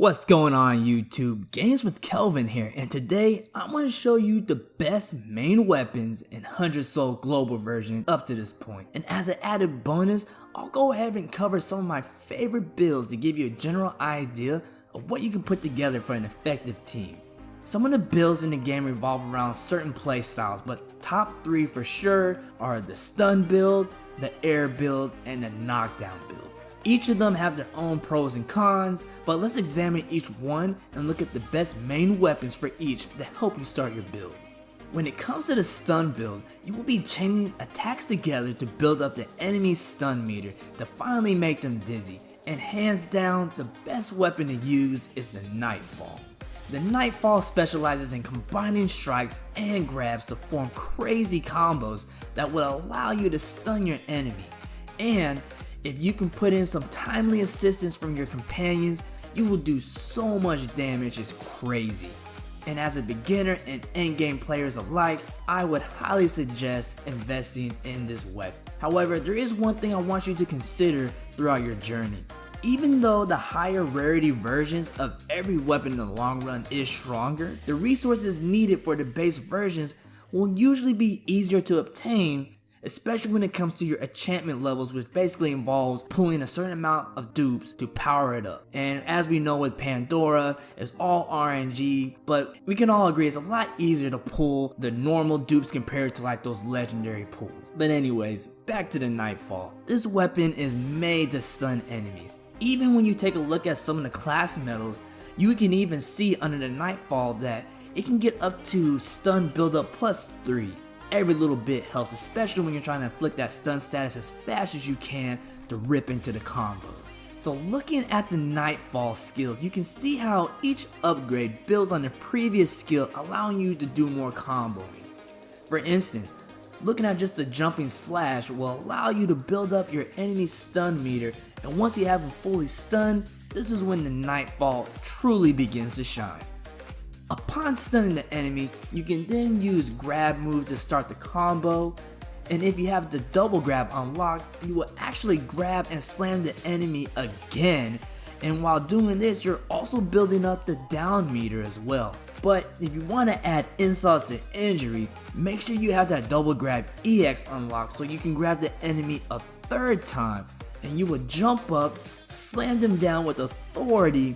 What's going on YouTube? Games with Kelvin here, and today I'm going to show you the best main weapons in 100 Soul Global version up to this point. And as an added bonus, I'll go ahead and cover some of my favorite builds to give you a general idea of what you can put together for an effective team. Some of the builds in the game revolve around certain playstyles, but top 3 for sure are the stun build, the air build, and the knockdown build. Each of them have their own pros and cons, but let's examine each one and look at the best main weapons for each to help you start your build. When it comes to the stun build, you will be chaining attacks together to build up the enemy's stun meter to finally make them dizzy, and hands down the best weapon to use is the NIGHTFALL. The NIGHTFALL specializes in combining strikes and grabs to form crazy combos that will allow you to stun your enemy, and if you can put in some timely assistance from your companions, you will do so much damage, it's crazy. And as a beginner and endgame players alike, I would highly suggest investing in this weapon. However, there is one thing I want you to consider throughout your journey. Even though the higher rarity versions of every weapon in the long run is stronger, the resources needed for the base versions will usually be easier to obtain, especially when it comes to your enchantment levels, which basically involves pulling a certain amount of dupes to power it up. And as we know with Pandora, it's all RNG, but we can all agree it's a lot easier to pull the normal dupes compared to like those legendary pulls. But anyways, back to the NIGHTFALL. This weapon is made to stun enemies. Even when you take a look at some of the class medals, you can even see under the NIGHTFALL that it can get up to stun buildup +3. Every little bit helps, especially when you're trying to inflict that stun status as fast as you can to rip into the combos. So looking at the NIGHTFALL skills, you can see how each upgrade builds on the previous skill, allowing you to do more comboing. For instance, looking at just the jumping slash will allow you to build up your enemy's stun meter, and once you have him fully stunned, this is when the NIGHTFALL truly begins to shine. Upon stunning the enemy, you can then use grab move to start the combo, and if you have the double grab unlocked, you will actually grab and slam the enemy again, and while doing this, you're also building up the down meter as well. But if you want to add insult to injury, make sure you have that double grab EX unlocked so you can grab the enemy a third time, and you will jump up, slam them down with authority,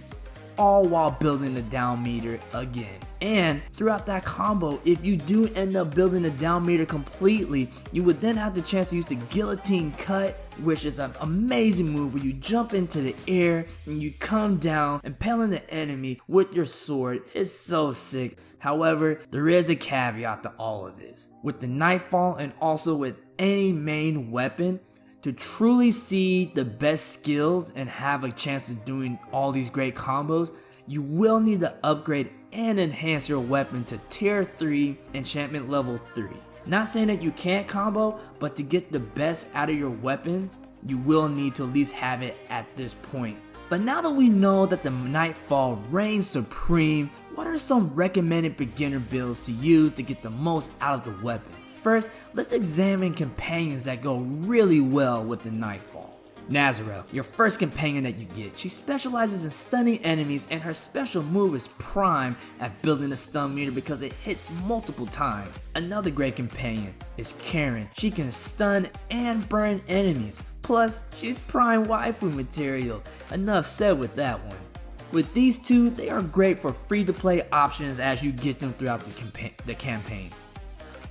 all while building the down meter again. And throughout that combo, if you do end up building the down meter completely, you would then have the chance to use the guillotine cut, which is an amazing move where you jump into the air and you come down, impaling the enemy with your sword. It's so sick. However, there is a caveat to all of this. With the NIGHTFALL and also with any main weapon, to truly see the best skills and have a chance of doing all these great combos, you will need to upgrade and enhance your weapon to tier 3 enchantment level 3. Not saying that you can't combo, but to get the best out of your weapon, you will need to at least have it at this point. But now that we know that the NIGHTFALL reigns supreme, what are some recommended beginner builds to use to get the most out of the weapon? First, let's examine companions that go really well with the NIGHTFALL. Nazarel, your first companion that you get. She specializes in stunning enemies, and her special move is prime at building a stun meter because it hits multiple times. Another great companion is Karen. She can stun and burn enemies. Plus, she's prime waifu material. Enough said with that one. With these two, they are great for free to play options as you get them throughout the campaign.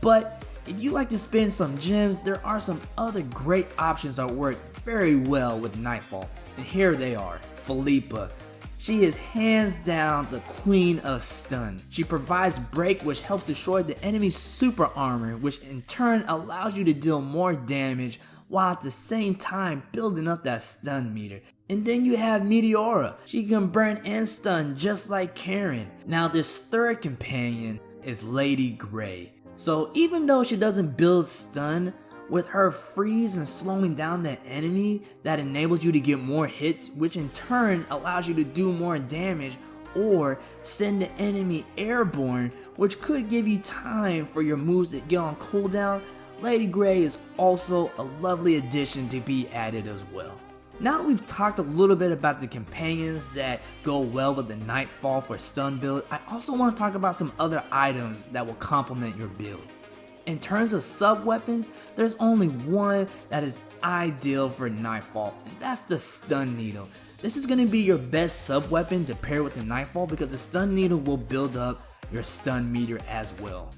But if you like to spend some gems, there are some other great options that work very well with NIGHTFALL, and here they are. Philippa. She is hands down the queen of stun. She provides break, which helps destroy the enemy's super armor, which in turn allows you to deal more damage while at the same time building up that stun meter. And then you have Meteora. She can burn and stun just like Karen. Now this third companion is Lady Grey. So even though she doesn't build stun, with her freeze and slowing down the enemy, that enables you to get more hits, which in turn allows you to do more damage or send the enemy airborne, which could give you time for your moves to get on cooldown. Lady Grey is also a lovely addition to be added as well. Now that we've talked a little bit about the companions that go well with the Nightfall for stun build, I also want to talk about some other items that will complement your build. In terms of sub weapons, there's only one that is ideal for Nightfall, and that's the stun needle. This is going to be your best sub weapon to pair with the Nightfall because the stun needle will build up your stun meter as well.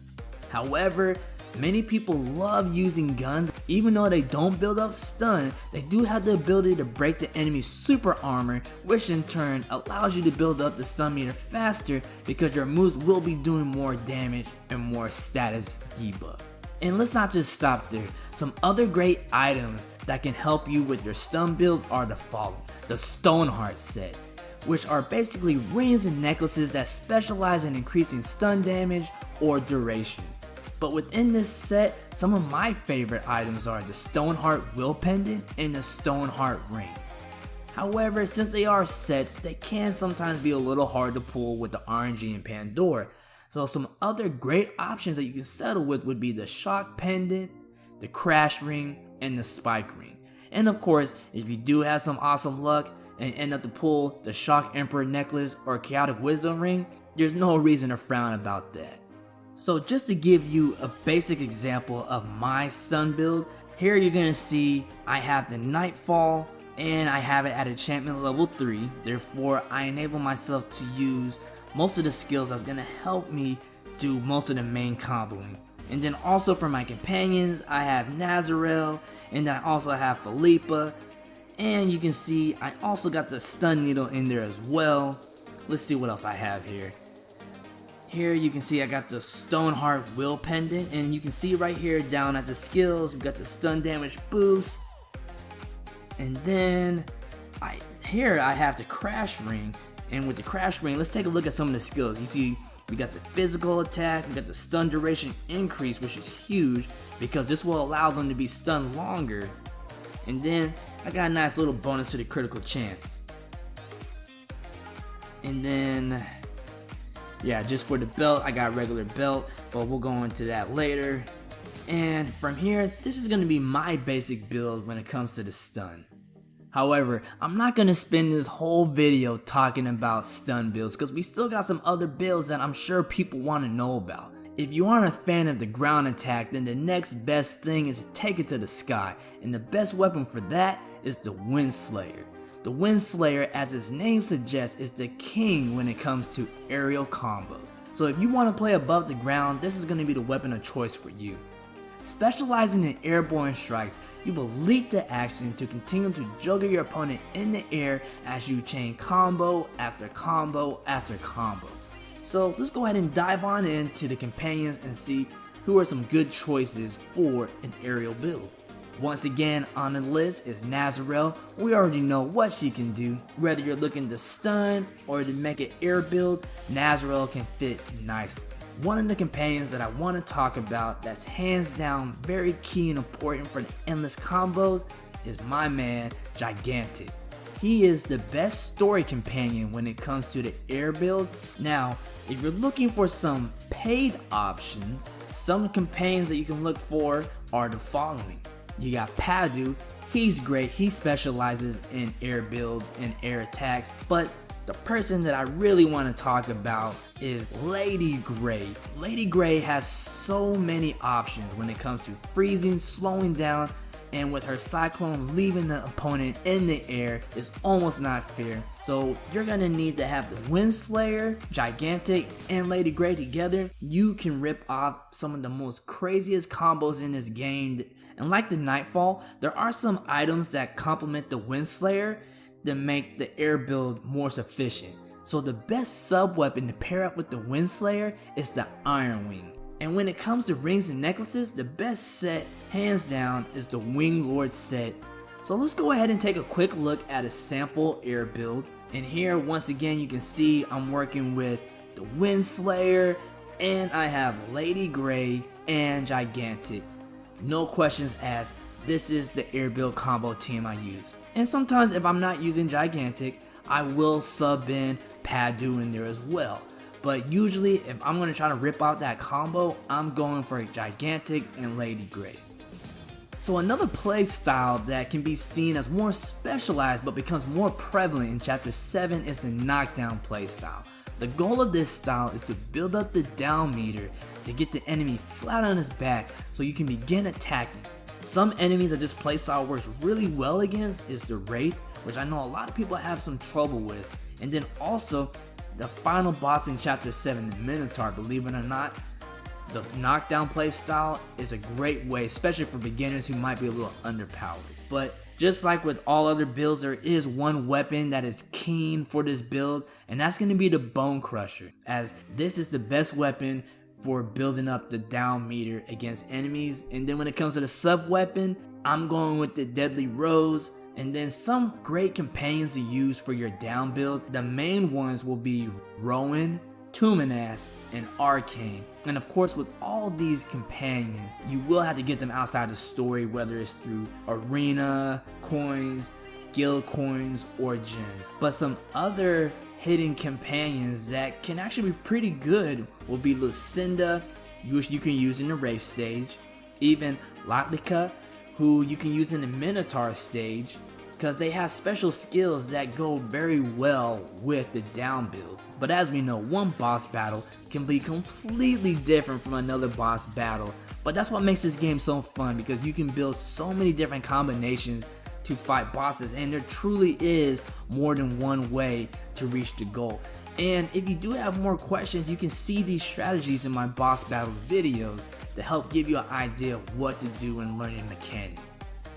However, many people love using guns. Even though they don't build up stun, they do have the ability to break the enemy's super armor, which in turn allows you to build up the stun meter faster because your moves will be doing more damage and more status debuffs. And let's not just stop there. Some other great items that can help you with your stun build are the following: the Stoneheart set, which are basically rings and necklaces that specialize in increasing stun damage or duration. But within this set, some of my favorite items are the Stoneheart Will Pendant and the Stoneheart Ring. However, since they are sets, they can sometimes be a little hard to pull with the RNG and Pandora. So some other great options that you can settle with would be the Shock Pendant, the Crash Ring, and the Spike Ring. And of course, if you do have some awesome luck and end up to pull the Shock Emperor Necklace or Chaotic Wisdom Ring, there's no reason to frown about that. So just to give you a basic example of my stun build, here you're gonna see I have the Nightfall and I have it at enchantment level 3. Therefore, I enable myself to use most of the skills that's gonna help me do most of the main comboing. And then also for my companions, I have Nazarel, and then I also have Philippa. And you can see I also got the stun needle in there as well. Let's see what else I have here. Here you can see I got the Stoneheart Will Pendant, and you can see right here down at the skills, we got the stun damage boost. And then here I have the Crash Ring, and with the Crash Ring, let's take a look at some of the skills. You see we got the physical attack, we got the stun duration increase, which is huge because this will allow them to be stunned longer. And then I got a nice little bonus to the critical chance. And then yeah, just for the belt, I got a regular belt, but we'll go into that later. And from here, this is going to be my basic build when it comes to the stun. However, I'm not going to spend this whole video talking about stun builds because we still got some other builds that I'm sure people want to know about. If you aren't a fan of the ground attack, then the next best thing is to take it to the sky, and the best weapon for that is the WINDSLAYER. The WINDSLAYER, as its name suggests, is the king when it comes to aerial combos. So if you want to play above the ground, this is going to be the weapon of choice for you. Specializing in airborne strikes, you will leap to action to continue to juggle your opponent in the air as you chain combo after combo after combo. So let's go ahead and dive on into the companions and see who are some good choices for an aerial build. Once again on the list is Nazarel. We already know what she can do. Whether you're looking to stun or to make an air build, Nazarel can fit nicely. One of the companions that I want to talk about that's hands down very key and important for the endless combos is my man Gigantic. He is the best story companion when it comes to the air build. Now, if you're looking for some paid options, some companions that you can look for are the following. You got Padu. He's great, he specializes in air builds and air attacks, but the person that I really want to talk about is Lady Grey. Lady Grey has so many options when it comes to freezing, slowing down, and with her Cyclone leaving the opponent in the air is almost not fair. So you're gonna need to have the WINDSLAYER, Gigantic, and Lady Grey together. You can rip off some of the most craziest combos in this game. And like the Nightfall, there are some items that complement the WINDSLAYER that make the air build more sufficient. So the best sub weapon to pair up with the WINDSLAYER is the Iron Wing. And when it comes to rings and necklaces, the best set, hands down, is the Wing Lord set. So let's go ahead and take a quick look at a sample air build. And here, once again, you can see I'm working with the WINDSLAYER, and I have Lady Grey and Gigantic. No questions asked, this is the air build combo team I use. And sometimes if I'm not using Gigantic, I will sub in Padu in there as well. But usually if I'm going to try to rip out that combo, I'm going for Gigantic and Lady Grey. So another play style that can be seen as more specialized but becomes more prevalent in chapter 7 is the knockdown play style. The goal of this style is to build up the down meter to get the enemy flat on his back so you can begin attacking. Some enemies that this playstyle works really well against is the Wraith, which I know a lot of people have some trouble with, and then also the final boss in chapter 7, the Minotaur. Believe it or not, the knockdown playstyle is a great way, especially for beginners who might be a little underpowered. But just like with all other builds, there is one weapon that is keen for this build, and that's going to be the BONECRUSHER, as this is the best weapon for building up the down meter against enemies. And then when it comes to the sub weapon, I'm going with the Deadly Rose, and then some great companions to use for your down build. The main ones will be Rowan, Tumanas, and Arcane. And of course, with all these companions, you will have to get them outside the story, whether it's through arena, coins, guild coins, or gems. But some other hidden companions that can actually be pretty good will be Lucinda, which you can use in the Wraith stage, even Latlika, who you can use in the Minotaur stage, because they have special skills that go very well with the down build. But as we know, one boss battle can be completely different from another boss battle. But that's what makes this game so fun, because you can build so many different combinations to fight bosses, and there truly is more than one way to reach the goal. And if you do have more questions, you can see these strategies in my boss battle videos to help give you an idea of what to do in learning mechanic.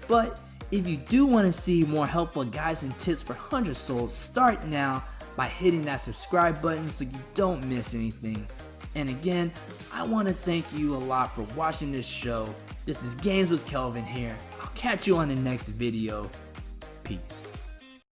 But if you do want to see more helpful guides and tips for 100 souls, start now by hitting that subscribe button so you don't miss anything. And again, I want to thank you a lot for watching this show. This is Games with Kelvin here. I'll catch you on the next video. Peace.